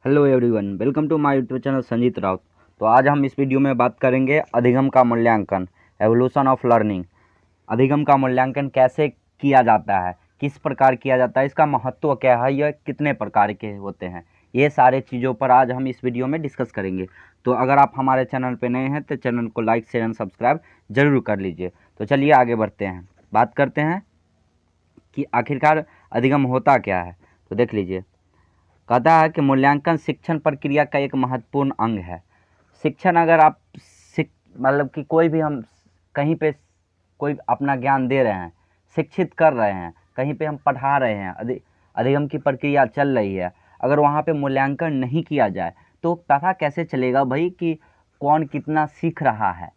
Hello everyone, welcome to my YouTube channel Sanjeet Raut. तो आज हम इस वीडियो में बात करेंगे अधिगम का मूल्यांकन, एवोल्यूशन ऑफ लर्निंग। अधिगम का मूल्यांकन कैसे किया जाता है, किस प्रकार किया जाता है, इसका महत्व क्या है, यह कितने प्रकार के होते हैं, ये सारे चीज़ों पर आज हम इस वीडियो में डिस्कस करेंगे। तो अगर आप हमारे चैनल पर नए हैं तो चैनल को लाइक शेयर एंड सब्सक्राइब जरूर कर लीजिए। तो चलिए आगे बढ़ते हैं, बात करते हैं कि आखिरकार अधिगम होता क्या है। तो देख लीजिए, कहता है कि मूल्यांकन शिक्षण प्रक्रिया का एक महत्वपूर्ण अंग है। शिक्षण, अगर आप मतलब कि कोई भी हम कहीं पे कोई अपना ज्ञान दे रहे हैं, शिक्षित कर रहे हैं, कहीं पे हम पढ़ा रहे हैं, अधिगम की प्रक्रिया चल रही है, अगर वहाँ पे मूल्यांकन नहीं किया जाए तो पता कैसे चलेगा भाई कि कौन कितना सीख रहा है,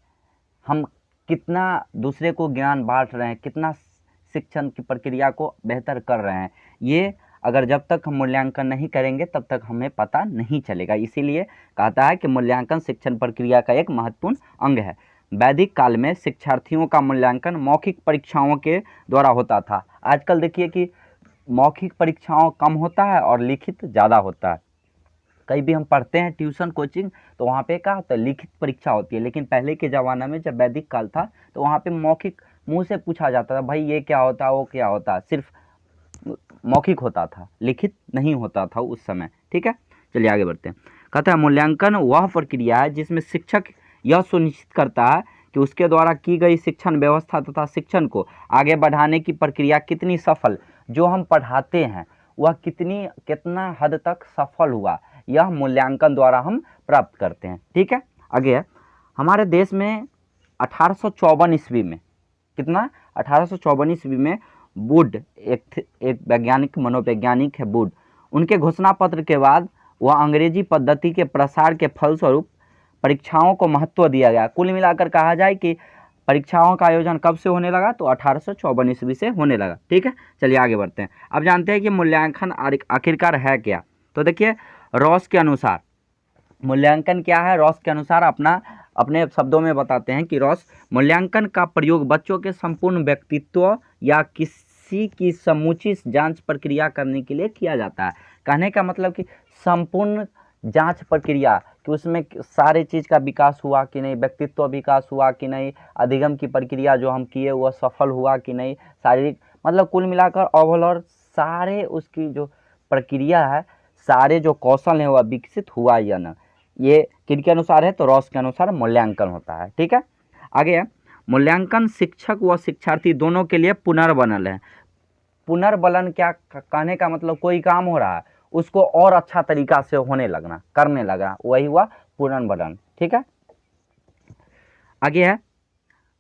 हम कितना दूसरे को ज्ञान बांट रहे हैं, कितना शिक्षण की प्रक्रिया को बेहतर कर रहे हैं। ये अगर जब तक हम मूल्यांकन नहीं करेंगे तब तक हमें पता नहीं चलेगा। इसीलिए कहता है कि मूल्यांकन शिक्षण प्रक्रिया का एक महत्वपूर्ण अंग है। वैदिक काल में शिक्षार्थियों का मूल्यांकन मौखिक परीक्षाओं के द्वारा होता था। आजकल देखिए कि मौखिक परीक्षाओं कम होता है और लिखित ज़्यादा होता है। कहीं भी हम पढ़ते हैं ट्यूशन कोचिंग तो वहाँ पे क्या होता है, लिखित परीक्षा होती है। लेकिन पहले के ज़माना में जब वैदिक काल था तो वहाँ पे मौखिक मुँह से पूछा जाता था, भाई ये क्या होता है, वो क्या होता है, सिर्फ मौखिक होता था, लिखित नहीं होता था उस समय। ठीक है, चलिए आगे बढ़ते हैं। कहता है मूल्यांकन वह प्रक्रिया है जिसमें शिक्षक यह सुनिश्चित करता है कि उसके द्वारा की गई शिक्षण व्यवस्था तथा शिक्षण को आगे बढ़ाने की प्रक्रिया कितनी सफल, जो हम पढ़ाते हैं वह कितना हद तक सफल हुआ, यह मूल्यांकन द्वारा हम प्राप्त करते हैं। ठीक है, आगे है, हमारे देश में 1854 ईस्वी में, कितना, 1854 ईस्वी में वुड, एक वैज्ञानिक मनोवैज्ञानिक है वुड, उनके घोषणा पत्र के बाद वह अंग्रेजी पद्धति के प्रसार के फलस्वरूप परीक्षाओं को महत्व दिया गया। कुल मिलाकर कहा जाए कि परीक्षाओं का आयोजन कब से होने लगा, तो 1854 ईस्वी से होने लगा। ठीक है, चलिए आगे बढ़ते हैं। अब जानते हैं कि मूल्यांकन आखिरकार है क्या। तो देखिए, रॉस के अनुसार मूल्यांकन क्या है। रॉस के अनुसार अपने शब्दों में बताते हैं कि रॉस, मूल्यांकन का प्रयोग बच्चों के संपूर्ण व्यक्तित्व या किसी की समूची जांच प्रक्रिया करने के लिए किया जाता है। कहने का मतलब कि संपूर्ण जांच प्रक्रिया कि उसमें सारे चीज़ का विकास हुआ कि नहीं, व्यक्तित्व विकास हुआ कि नहीं, अधिगम की प्रक्रिया जो हम किए वह सफल हुआ कि नहीं, शारीरिक, मतलब कुल मिलाकर ओवरऑल सारे उसकी जो प्रक्रिया है, सारे जो कौशल हैं वह विकसित हुआ या न, ये किनके अनुसार है, तो रॉस के अनुसार मूल्यांकन होता है। ठीक है, आगे है, मूल्यांकन शिक्षक व शिक्षार्थी दोनों के लिए पुनर्बनल है। पुनर्बलन क्या, कहने का मतलब कोई काम हो रहा है उसको और अच्छा तरीका से होने लगना, करने लगा, वही हुआ पुनर्बलन। ठीक है, आगे है,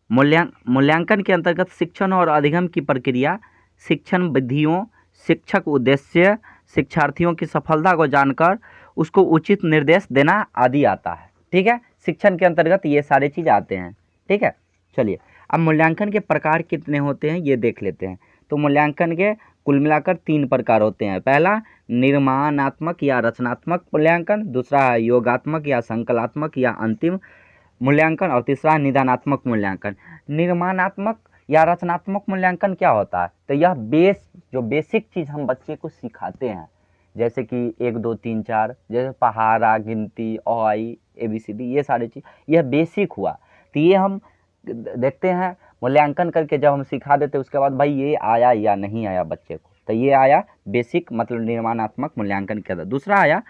मूल्यांकन के अंतर्गत शिक्षण और अधिगम की प्रक्रिया, शिक्षण विधियों, शिक्षक उद्देश्य, शिक्षार्थियों की सफलता को जानकर उसको उचित निर्देश देना आदि आता है। ठीक है, शिक्षण के अंतर्गत ये सारे चीज़ आते हैं। ठीक है, चलिए अब मूल्यांकन के प्रकार कितने होते हैं ये देख लेते हैं। तो मूल्यांकन के कुल मिलाकर 3 प्रकार होते हैं। पहला निर्माणात्मक या रचनात्मक मूल्यांकन, दूसरा है योगात्मक या संकल्पात्मक या अंतिम मूल्यांकन, और तीसरा निदानात्मक मूल्यांकन। निर्माणात्मक या रचनात्मक मूल्यांकन क्या होता है, तो यह जो बेसिक चीज़ हम बच्चे को सिखाते हैं, जैसे कि 1 2 3 4, जैसे पहाड़ा, गिनती, अ आ इ ABCD, ये सारी चीज़, यह बेसिक हुआ। तो ये हम देखते हैं मूल्यांकन करके जब हम सिखा देते उसके बाद भाई ये आया या नहीं आया बच्चे को, तो ये आया बेसिक, मतलब निर्माणात्मक मूल्यांकन के अंदर। दूसरा आया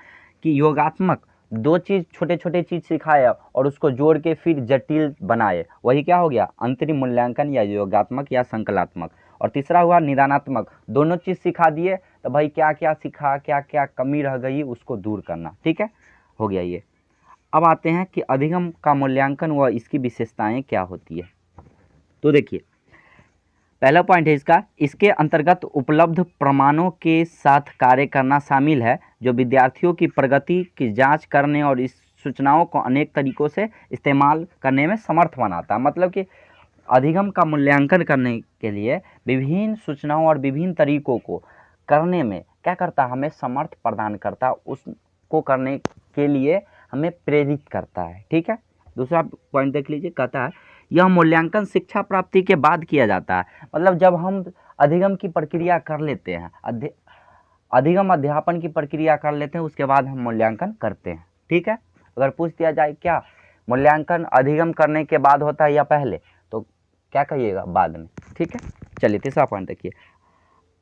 कि योगात्मक, 2 चीज़, छोटे छोटे चीज़ सिखाया और उसको जोड़ के फिर जटिल बनाए, वही क्या हो गया, अंतरिम मूल्यांकन या योगात्मक या संकल्पात्मक। और तीसरा हुआ निदानात्मक, दोनों चीज़ सिखा दिए तो भाई क्या क्या सीखा, क्या क्या कमी रह गई उसको दूर करना। ठीक है, हो गया ये। अब आते हैं कि अधिगम का मूल्यांकन व इसकी विशेषताएं क्या होती है। तो देखिए, पहला पॉइंट है इसके अंतर्गत उपलब्ध प्रमाणों के साथ कार्य करना शामिल है, जो विद्यार्थियों की प्रगति की जांच करने और इस सूचनाओं को अनेक तरीकों से इस्तेमाल करने में समर्थ बनाता है। मतलब कि अधिगम का मूल्यांकन करने के लिए विभिन्न सूचनाओं और विभिन्न तरीकों को करने में क्या करता है, हमें समर्थ प्रदान करता है, उसको करने के लिए हमें प्रेरित करता है। ठीक है, दूसरा पॉइंट देख लीजिए, कहता है यह मूल्यांकन शिक्षा प्राप्ति के बाद किया जाता है। मतलब जब हम अधिगम की प्रक्रिया कर लेते हैं, अधिगम अध्यापन की प्रक्रिया कर लेते हैं, उसके बाद हम मूल्यांकन करते हैं। ठीक है, अगर पूछ दिया जाए क्या मूल्यांकन अधिगम करने के बाद होता है या पहले, तो क्या कहिएगा? बाद में। ठीक है, चलिए तीसरा पॉइंट देखिए,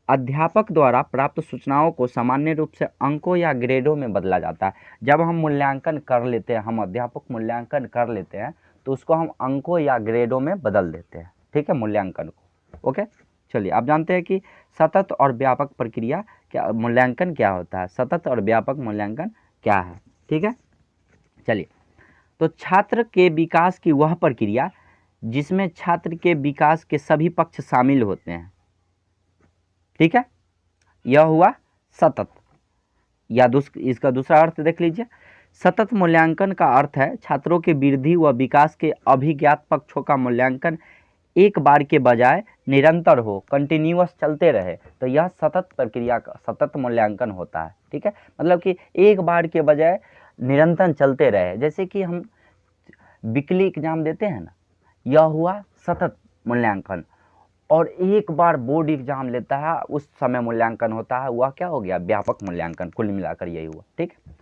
अध्यापक द्वारा प्राप्त सूचनाओं को सामान्य रूप से अंकों या ग्रेडों में बदला जाता है। जब हम मूल्यांकन कर लेते हैं, हम अध्यापक मूल्यांकन कर लेते हैं, तो उसको हम अंकों या ग्रेडों में बदल देते हैं। ठीक है, मूल्यांकन को। ओके, चलिए आप जानते हैं कि सतत और व्यापक प्रक्रिया क्या, मूल्यांकन क्या होता है, सतत और व्यापक मूल्यांकन क्या है। ठीक है, चलिए, तो छात्र के विकास की वह प्रक्रिया जिसमें छात्र के विकास के सभी पक्ष शामिल होते हैं। ठीक है, यह हुआ सतत। या इसका दूसरा अर्थ देख लीजिए, सतत मूल्यांकन का अर्थ है छात्रों के वृद्धि व विकास के अभिज्ञात पक्षों का मूल्यांकन एक बार के बजाय निरंतर हो, कंटिन्यूअस चलते रहे, तो यह सतत प्रक्रिया का सतत मूल्यांकन होता है। ठीक है, मतलब कि एक बार के बजाय निरंतर चलते रहे। जैसे कि हम वीकली एग्जाम देते हैं ना, यह हुआ सतत मूल्यांकन। और एक बार बोर्ड एग्जाम लेता है, उस समय मूल्यांकन होता है, वह क्या हो गया? व्यापक मूल्यांकन। कुल मिलाकर यही हुआ। ठीक है,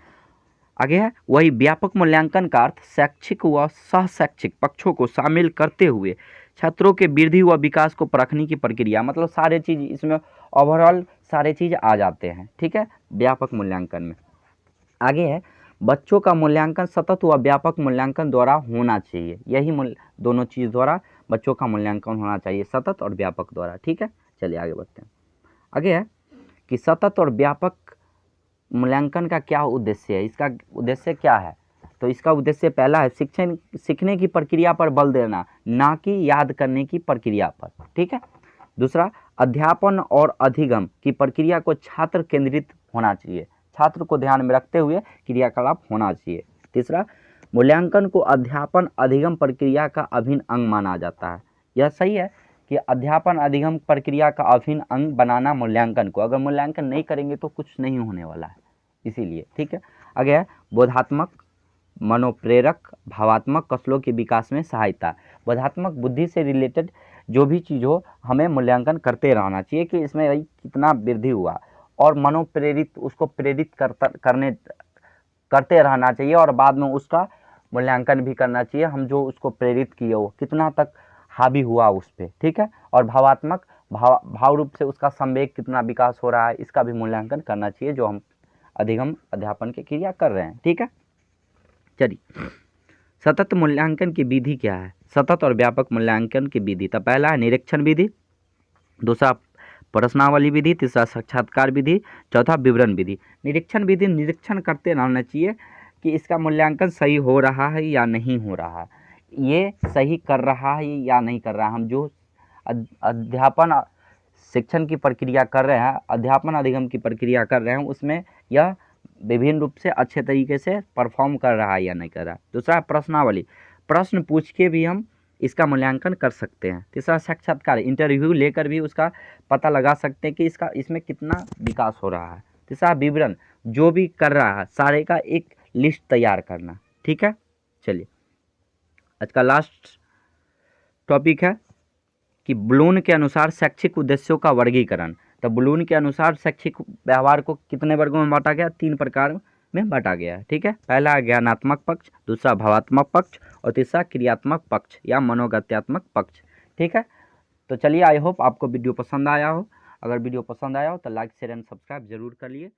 आगे है, वही व्यापक मूल्यांकन का अर्थ शैक्षिक व सहशैक्षिक पक्षों को शामिल करते हुए छात्रों के वृद्धि व विकास को परखने की प्रक्रिया, मतलब सारे चीज इसमें ओवरऑल सारे चीज आ जाते हैं। ठीक है, व्यापक मूल्यांकन में। आगे है, बच्चों का मूल्यांकन सतत व व्यापक मूल्यांकन द्वारा होना चाहिए। यही दोनों चीज़ द्वारा बच्चों का मूल्यांकन होना चाहिए, सतत और व्यापक द्वारा। ठीक है, चलिए आगे बढ़ते हैं। आगे है कि सतत और व्यापक मूल्यांकन का क्या उद्देश्य है, इसका उद्देश्य क्या है? तो इसका उद्देश्य पहला है सीखने की प्रक्रिया पर बल देना, ना कि याद करने की प्रक्रिया पर। ठीक है, दूसरा, अध्यापन और अधिगम की प्रक्रिया को छात्र केंद्रित होना चाहिए, छात्र को ध्यान में रखते हुए क्रियाकलाप होना चाहिए। तीसरा, मूल्यांकन को अध्यापन अधिगम प्रक्रिया का अभिन्न अंग माना जाता है। यह सही है कि अध्यापन अधिगम प्रक्रिया का अभिन्न अंग बनाना मूल्यांकन को, अगर मूल्यांकन नहीं करेंगे तो कुछ नहीं होने वाला है, इसीलिए। ठीक है, आगे है बोधात्मक, मनोप्रेरक, भावात्मक कौशलों के विकास में सहायता। बोधात्मक बुद्धि से रिलेटेड जो भी चीज़ हो, हमें मूल्यांकन करते रहना चाहिए कि इसमें भाई कितना वृद्धि हुआ, और मनोप्रेरित, उसको प्रेरित करते रहना चाहिए, और बाद में उसका मूल्यांकन भी करना चाहिए, हम जो उसको प्रेरित किए वो कितना तक हावी हुआ उस पर। ठीक है, और भावात्मक, भाव रूप से उसका संवेग कितना विकास हो रहा है, इसका भी मूल्यांकन करना चाहिए, जो हम अधिगम अध्यापन की क्रिया कर रहे हैं। ठीक है, चलिए, सतत मूल्यांकन की विधि क्या है? सतत और व्यापक मूल्यांकन की विधि, तो पहला है निरीक्षण विधि, दूसरा प्रश्नावली विधि, तीसरा साक्षात्कार विधि, चौथा विवरण विधि। निरीक्षण विधि, निरीक्षण करते रहना चाहिए कि इसका मूल्यांकन सही हो रहा है या नहीं हो रहा है, ये सही कर रहा है या नहीं कर रहा है। हम जो अध्यापन शिक्षण की प्रक्रिया कर रहे हैं, अध्यापन अधिगम की प्रक्रिया कर रहे हैं, उसमें यह विभिन्न रूप से अच्छे तरीके से परफॉर्म कर रहा है या नहीं कर रहा है। दूसरा प्रश्नावली, प्रश्न पूछ के भी हम इसका मूल्यांकन कर सकते हैं। तीसरा साक्षात्कार, इंटरव्यू लेकर भी उसका पता लगा सकते हैं कि इसमें कितना विकास हो रहा है। तीसरा विवरण, जो भी कर रहा है सारे का एक लिस्ट तैयार करना। ठीक है, चलिए आज का लास्ट टॉपिक है कि ब्लूम के अनुसार शैक्षिक उद्देश्यों का वर्गीकरण। तो ब्लूम के अनुसार शैक्षिक व्यवहार को कितने वर्गों में बांटा गया? 3 प्रकार में बांटा गया है। ठीक है, पहला है ज्ञानात्मक पक्ष, दूसरा भावात्मक पक्ष, और तीसरा क्रियात्मक पक्ष या मनोगत्यात्मक पक्ष। ठीक है, तो चलिए, आई होप आपको वीडियो पसंद आया हो। अगर वीडियो पसंद आया हो तो लाइक शेयर एंड सब्सक्राइब जरूर कर लिए।